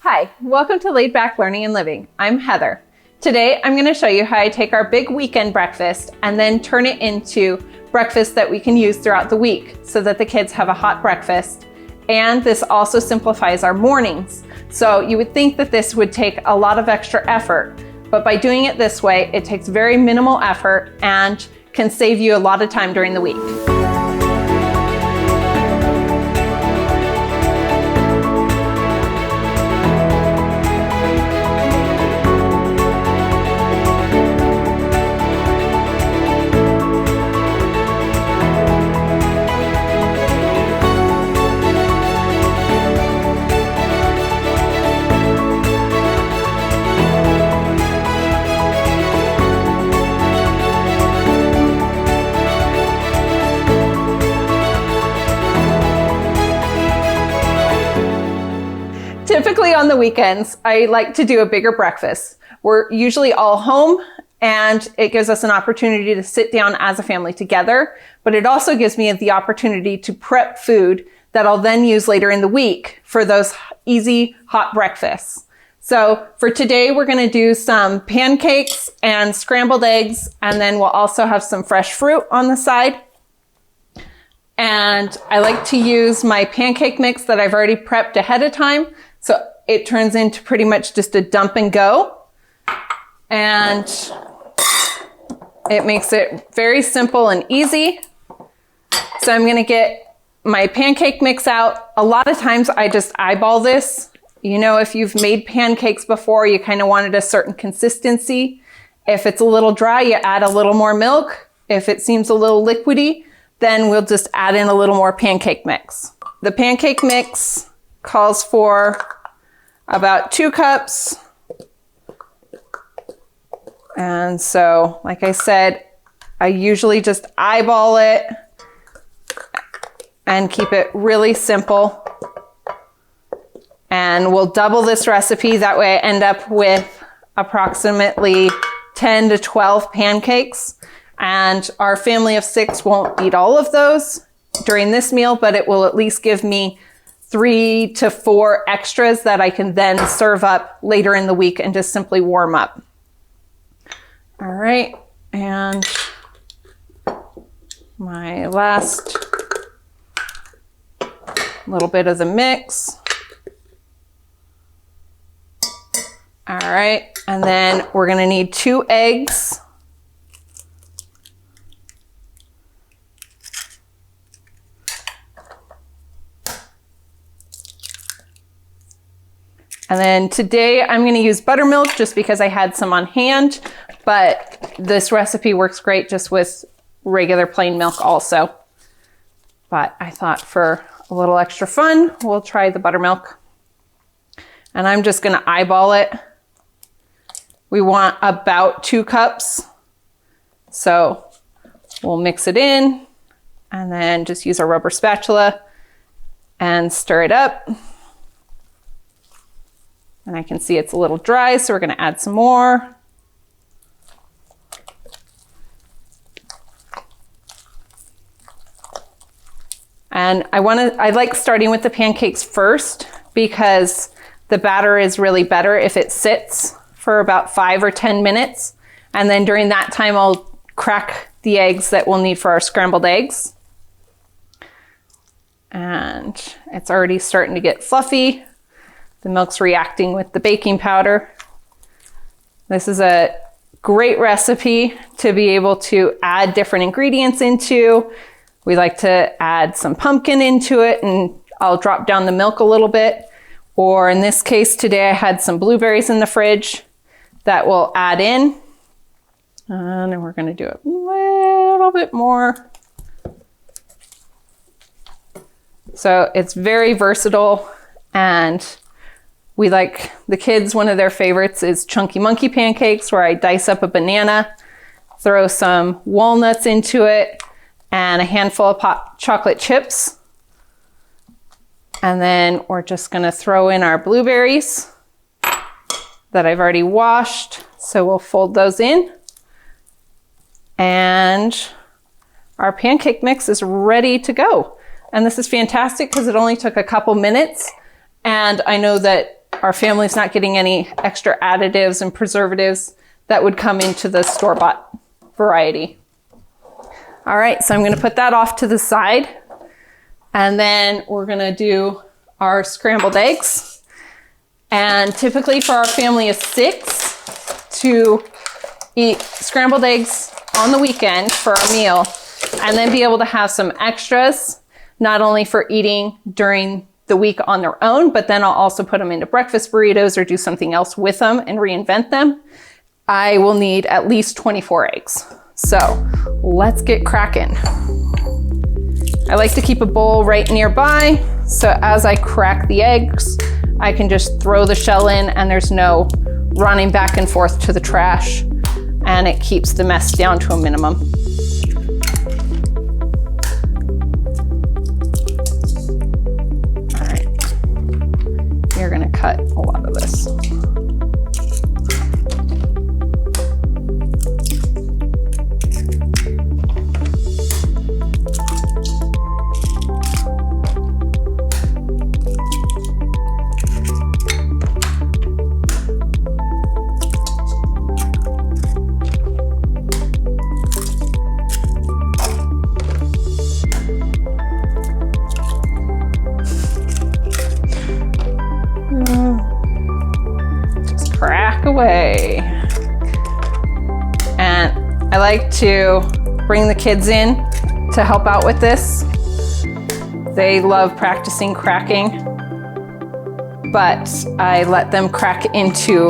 Hi, welcome to Laid Back Learning and Living. I'm Heather. Today, I'm going to show you how I take our big weekend breakfast and then turn it into breakfast that we can use throughout the week so that the kids have a hot breakfast. And this also simplifies our mornings. So you would think that this would take a lot of extra effort, but by doing it this way, it takes very minimal effort and can save you a lot of time during the week. Typically on the weekends, I like to do a bigger breakfast. We're usually all home and it gives us an opportunity to sit down as a family together, but it also gives me the opportunity to prep food that I'll then use later in the week for those easy hot breakfasts. So for today, we're going to do some pancakes and scrambled eggs, and then we'll also have some fresh fruit on the side. And I like to use my pancake mix that I've already prepped ahead of time. So it turns into pretty much just a dump and go. And it makes it very simple and easy. So I'm gonna get my pancake mix out. A lot of times I just eyeball this. You know, if you've made pancakes before, you kind of wanted a certain consistency. If it's a little dry, you add a little more milk. If it seems a little liquidy, then we'll just add in a little more pancake mix. The pancake mix calls for about 2 cups. And so, like I said, I usually just eyeball it and keep it really simple. And we'll double this recipe. That way I end up with approximately 10 to 12 pancakes. And our family of 6 won't eat all of those during this meal, but it will at least give me 3 to 4 extras that I can then serve up later in the week and just simply warm up. All right, and my last little bit of the mix. All right, and then we're gonna need 2 eggs. And then today I'm going to use buttermilk just because I had some on hand, but this recipe works great just with regular plain milk also. But I thought for a little extra fun, we'll try the buttermilk. And I'm just going to eyeball it. We want about 2 cups. So we'll mix it in and then just use our rubber spatula and stir it up. And I can see it's a little dry, so we're going to add some more. And I like starting with the pancakes first because the batter is really better if it sits for about 5 or 10 minutes. And then during that time, I'll crack the eggs that we'll need for our scrambled eggs. And it's already starting to get fluffy. The milk's reacting with the baking powder. This is a great recipe to be able to add different ingredients into. We like to add some pumpkin into it, and I'll drop down the milk a little bit. Or in this case today, I had some blueberries in the fridge that we'll add in. And then we're gonna do a little bit more. So it's very versatile, and we like the kids, one of their favorites is chunky monkey pancakes, where I dice up a banana, throw some walnuts into it, and a handful of chocolate chips. And then we're just gonna throw in our blueberries that I've already washed. So we'll fold those in. And our pancake mix is ready to go. And this is fantastic because it only took a couple minutes. And I know that our family's not getting any extra additives and preservatives that would come into the store-bought variety. All right, so I'm gonna put that off to the side. And then we're gonna do our scrambled eggs. And typically for our family of 6 to eat scrambled eggs on the weekend for our meal, and then be able to have some extras, not only for eating during the week on their own, but then I'll also put them into breakfast burritos or do something else with them and reinvent them. I will need at least 24 eggs. So let's get cracking. I like to keep a bowl right nearby, so as I crack the eggs, I can just throw the shell in and there's no running back and forth to the trash, and it keeps the mess down to a minimum. All right, you're gonna cut a lot of this. Away. And I like to bring the kids in to help out with this. They love practicing cracking, but I let them crack into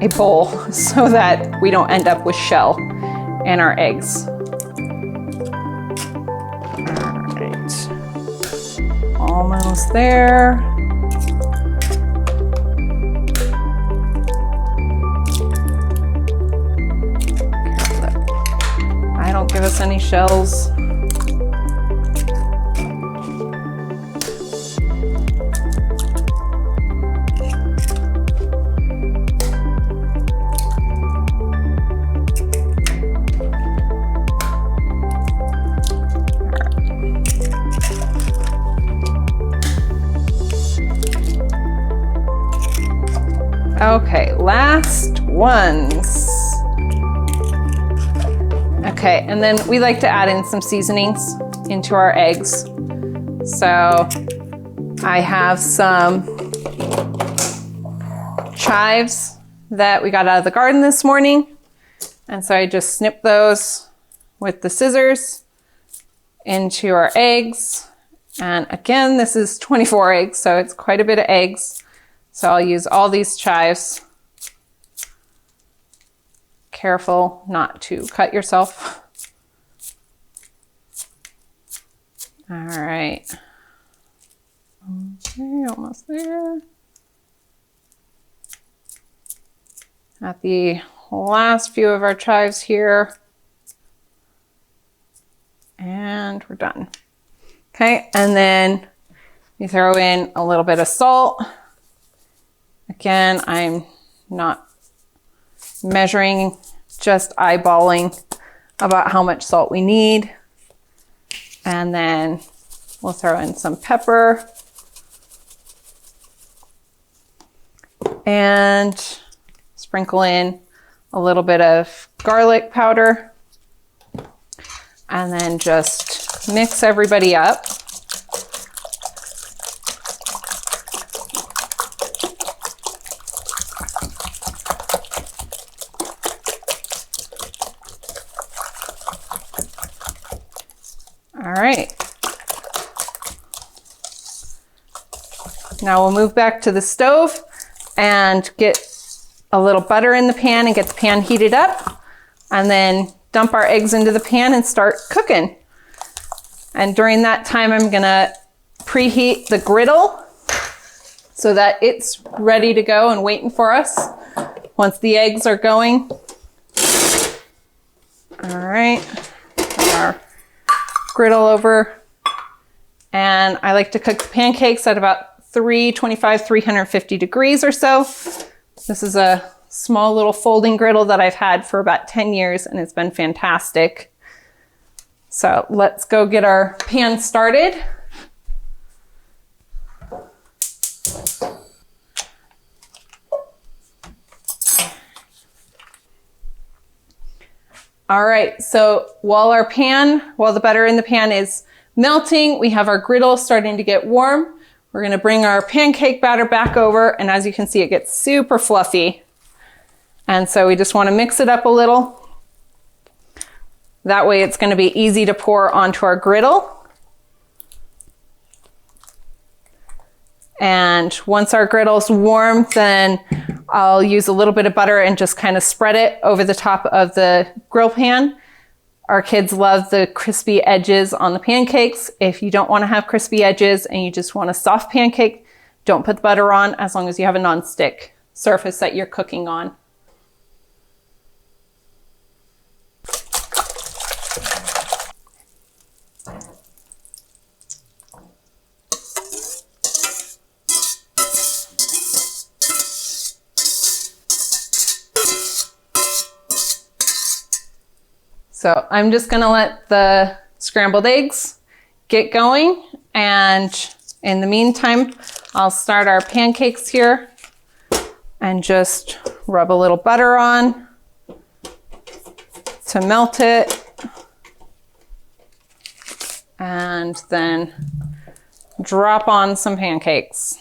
a bowl so that we don't end up with shell in our eggs. All right, almost there. Don't give us any shells. Okay, last ones. Okay, and then we like to add in some seasonings into our eggs. So I have some chives that we got out of the garden this morning. And so I just snip those with the scissors into our eggs. And again, this is 24 eggs, so it's quite a bit of eggs. So I'll use all these chives. Careful not to cut yourself. All right. Okay, almost there. At the last few of our chives here. And we're done. Okay, and then you throw in a little bit of salt. Again, I'm not measuring, just eyeballing about how much salt we need. And then we'll throw in some pepper and sprinkle in a little bit of garlic powder, and then just mix everybody up. All right. Now we'll move back to the stove and get a little butter in the pan and get the pan heated up, and then dump our eggs into the pan and start cooking. And during that time, I'm gonna preheat the griddle so that it's ready to go and waiting for us once the eggs are going. All right, put our griddle over, and I like to cook the pancakes at about 350 degrees or so. This is a small little folding griddle that I've had for about 10 years, and it's been fantastic. So let's go get our pan started. All right, so while the butter in the pan is melting, we have our griddle starting to get warm. We're gonna bring our pancake batter back over, and as you can see, it gets super fluffy. And so we just wanna mix it up a little. That way it's gonna be easy to pour onto our griddle. And once our griddle's warm, then I'll use a little bit of butter and just kind of spread it over the top of the grill pan. Our kids love the crispy edges on the pancakes. If you don't want to have crispy edges and you just want a soft pancake, don't put the butter on as long as you have a non-stick surface that you're cooking on. So I'm just gonna let the scrambled eggs get going, and in the meantime, I'll start our pancakes here and just rub a little butter on to melt it, and then drop on some pancakes.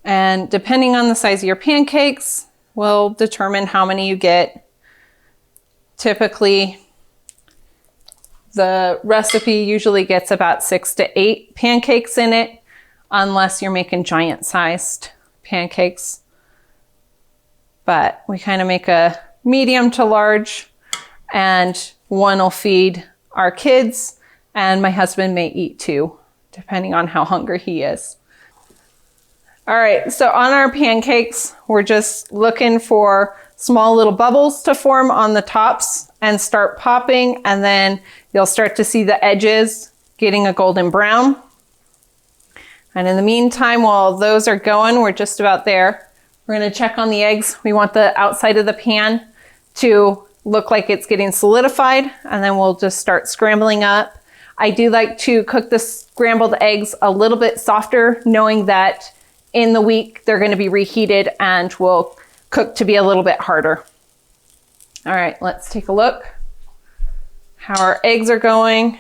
And depending on the size of your pancakes will determine how many you get. Typically, the recipe usually gets about 6 to 8 pancakes in it, unless you're making giant sized pancakes. But we kind of make a medium to large, and one will feed our kids, and my husband may eat 2, depending on how hungry he is. All right, so on our pancakes, we're just looking for small little bubbles to form on the tops and start popping, and then you'll start to see the edges getting a golden brown. And in the meantime, while those are going, we're just about there. We're gonna check on the eggs. We want the outside of the pan to look like it's getting solidified, and then we'll just start scrambling up. I do like to cook the scrambled eggs a little bit softer, knowing that in the week they're going to be reheated and will cook to be a little bit harder. All right, let's take a look how our eggs are going.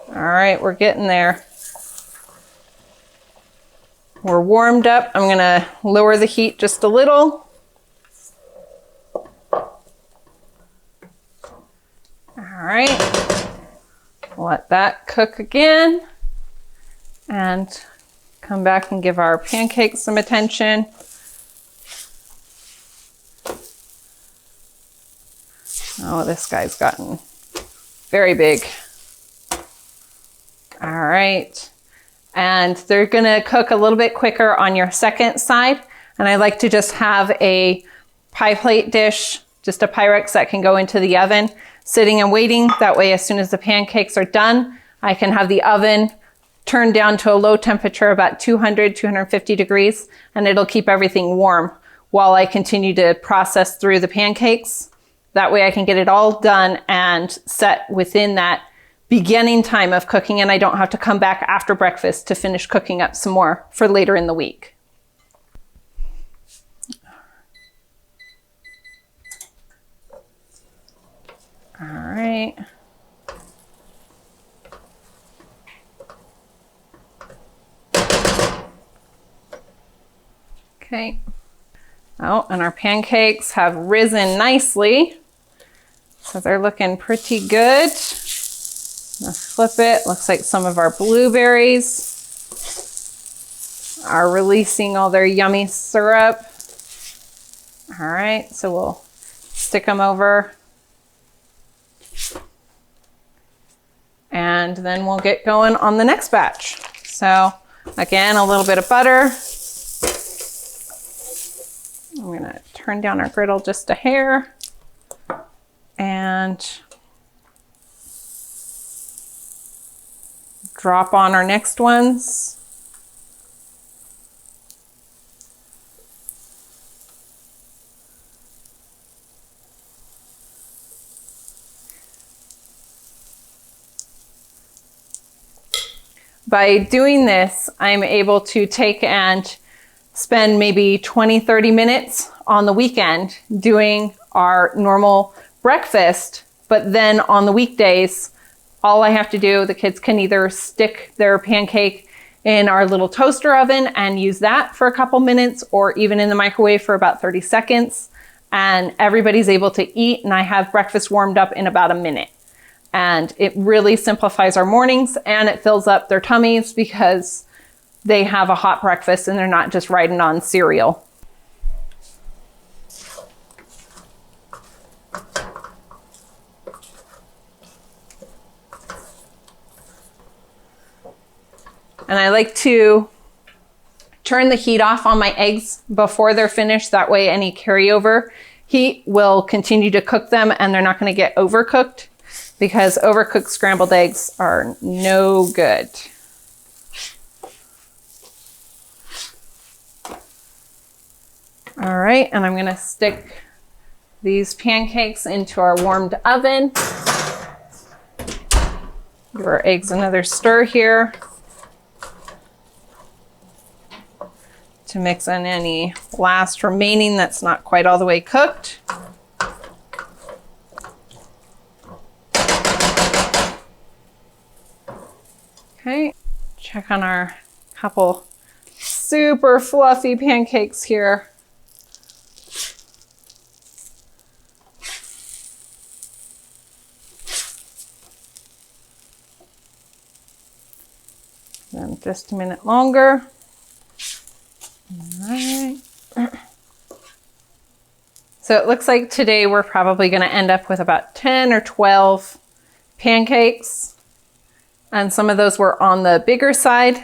All right, we're getting there. We're warmed up. I'm going to lower the heat just a little. All right, let that cook again, and come back and give our pancakes some attention. Oh, this guy's gotten very big. All right. And they're gonna cook a little bit quicker on your second side. And I like to just have a pie plate dish, just a Pyrex that can go into the oven, sitting and waiting. That way, as soon as the pancakes are done, I can have the oven turned down to a low temperature, about 200, 250 degrees, and it'll keep everything warm while I continue to process through the pancakes. That way I can get it all done and set within that beginning time of cooking, and I don't have to come back after breakfast to finish cooking up some more for later in the week. All right. Okay. Oh, and our pancakes have risen nicely. So they're looking pretty good. Let's flip it. Looks like some of our blueberries are releasing all their yummy syrup. All right, so we'll stick them over. And then we'll get going on the next batch. So again, a little bit of butter. I'm gonna turn down our griddle just a hair and drop on our next ones. by doing this, I'm able to take and spend maybe 20, 30 minutes on the weekend doing our normal breakfast. But then on the weekdays, all I have to do, the kids can either stick their pancake in our little toaster oven and use that for a couple minutes, or even in the microwave for about 30 seconds. And everybody's able to eat, and I have breakfast warmed up in about a minute. And it really simplifies our mornings, and it fills up their tummies because they have a hot breakfast and they're not just riding on cereal. And I like to turn the heat off on my eggs before they're finished. That way any carryover heat will continue to cook them and they're not going to get overcooked, because overcooked scrambled eggs are no good. All right, and I'm going to stick these pancakes into our warmed oven. Give our eggs another stir here to mix in any last remaining that's not quite all the way cooked. Okay, check on our couple super fluffy pancakes here. Then just a minute longer. All right. So it looks like today we're probably going to end up with about 10 or 12 pancakes. And some of those were on the bigger side.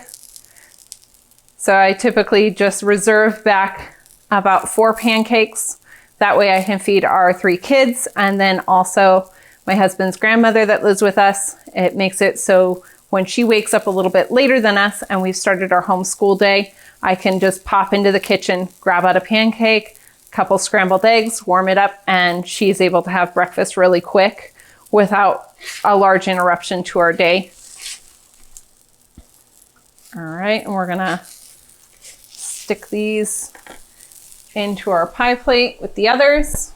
So I typically just reserve back about 4 pancakes. That way I can feed our 3 kids, and then also my husband's grandmother that lives with us. It makes it so when she wakes up a little bit later than us and we've started our homeschool day, I can just pop into the kitchen, grab out a pancake, a couple scrambled eggs, warm it up, and she's able to have breakfast really quick without a large interruption to our day. All right, and we're gonna stick these into our pie plate with the others.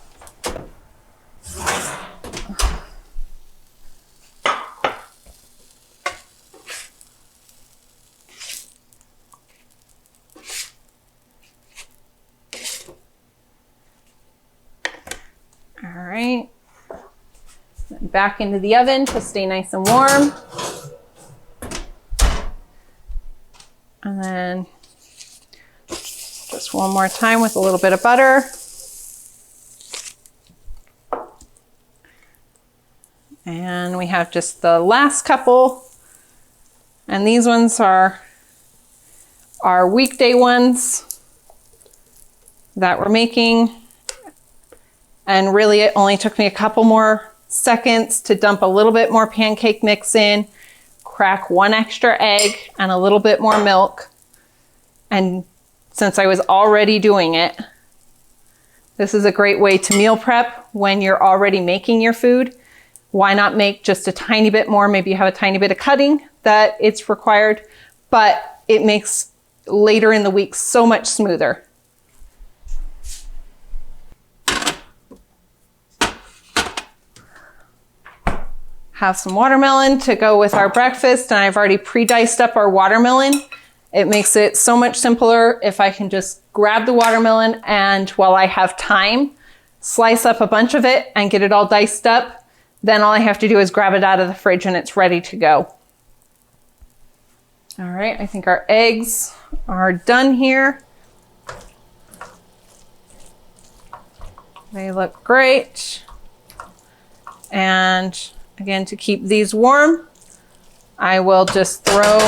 All right, back into the oven to stay nice and warm. And then just one more time with a little bit of butter. And we have just the last couple. And these ones are our weekday ones that we're making. And really it only took me a couple more seconds to dump a little bit more pancake mix in, crack 1 extra egg and a little bit more milk. And since I was already doing it, this is a great way to meal prep when you're already making your food. Why not make just a tiny bit more? Maybe you have a tiny bit of cutting that it's required, but it makes later in the week so much smoother. Have some watermelon to go with our breakfast, and I've already pre-diced up our watermelon. It makes it so much simpler if I can just grab the watermelon and, while I have time, slice up a bunch of it and get it all diced up. Then all I have to do is grab it out of the fridge and it's ready to go. All right, I think our eggs are done here. They look great. And again, to keep these warm, I will just throw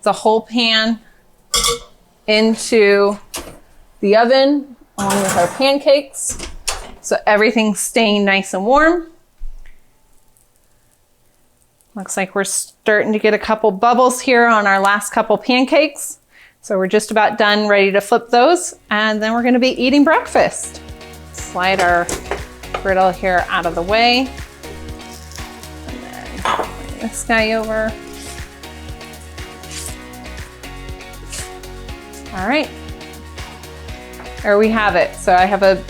the whole pan into the oven along with our pancakes, so everything's staying nice and warm. Looks like we're starting to get a couple bubbles here on our last couple pancakes. So we're just about done, ready to flip those, and then we're gonna be eating breakfast. Slide our griddle here out of the way. And then bring this guy over. All right, there we have it. So I have a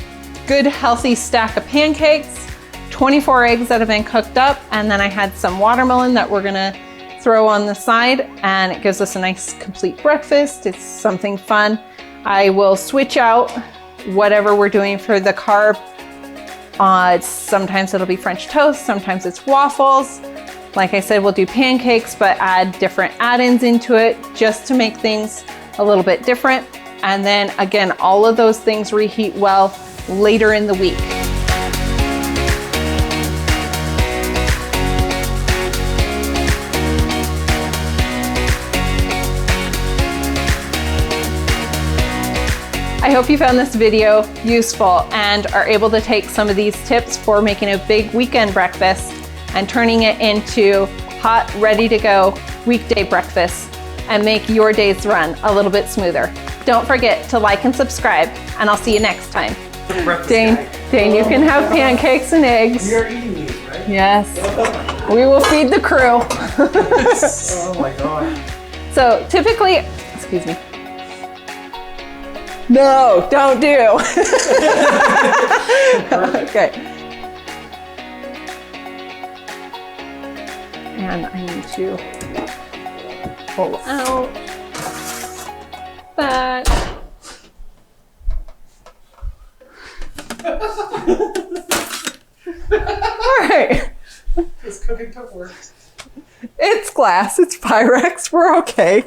good healthy stack of pancakes, 24 eggs that have been cooked up, and then I had some watermelon that we're gonna throw on the side, and it gives us a nice complete breakfast. It's something fun. I will switch out whatever we're doing for the carb. Sometimes it'll be French toast, sometimes it's waffles. Like I said, we'll do pancakes, but add different add-ins into it just to make things a little bit different. And then again, all of those things reheat well later in the week. I hope you found this video useful and are able to take some of these tips for making a big weekend breakfast and turning it into hot, ready to go weekday breakfast and make your days run a little bit smoother. Don't forget to like and subscribe, and I'll see you next time. Dane, you can have pancakes and eggs. You're eating these, right? Yes. We will feed the crew. Oh my God. So typically, excuse me. No, don't do. Okay. And I need to pull out that. All right. This cooking cup works. It's glass, it's Pyrex, we're okay.